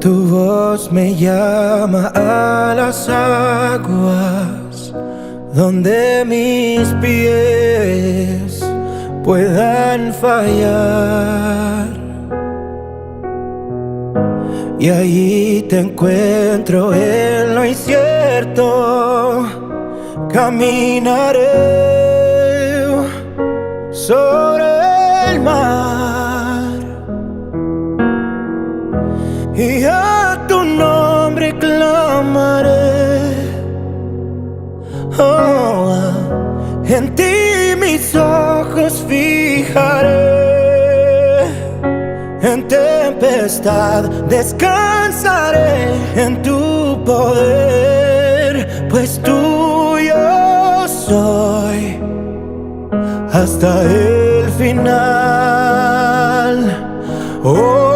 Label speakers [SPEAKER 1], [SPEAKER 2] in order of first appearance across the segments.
[SPEAKER 1] Tu voz me llama a las aguas donde mis pies puedan fallar, y allí te encuentro en lo incierto. Caminaré sobre el mar y a tu nombre clamaré. Oh, en ti mis ojos fijaré. En tempestad descansaré en tu poder, pues tuyo soy hasta el final. Oh,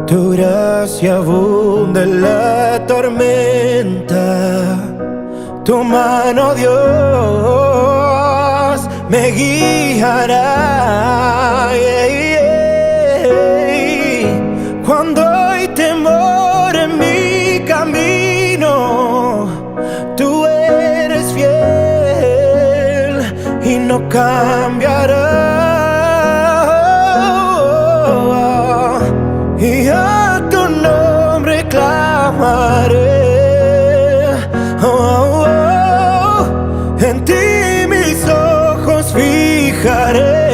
[SPEAKER 1] tu gracia abunda en la tormenta, tu mano, Dios, me guiará. Cuando hay temor en mi camino, tú eres fiel y no cambiarás. Y a tu nombre clamaré. Oh, oh, en ti mis ojos fijaré.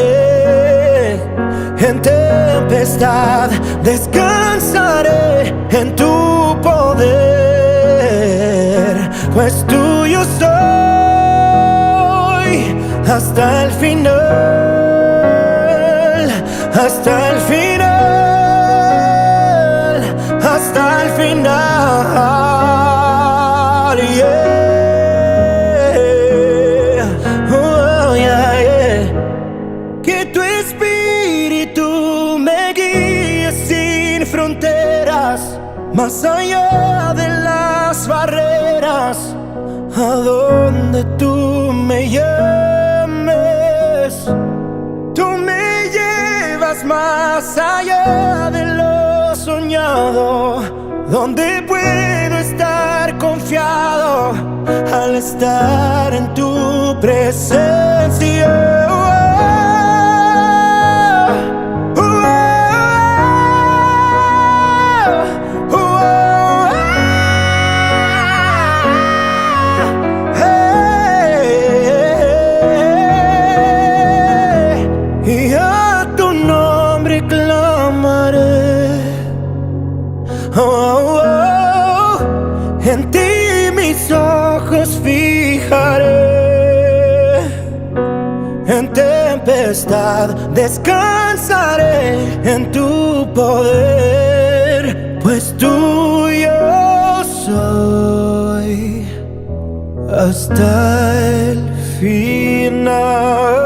[SPEAKER 1] En tempestad descansaré en tu poder, pues tuyo soy hasta el final, hasta el final. Hasta el final, yeah. Oh, yeah, yeah. Que tu espíritu me guíe sin fronteras, más allá de las barreras, a donde tú me llames. Tú me llevas más allá de lo soñado, donde puedo estar confiado al estar en tu presencia. Y a tu nombre clamaré. Oh, oh, en ti mis ojos fijaré. En tempestad descansaré en tu poder, pues tuyo soy hasta el final.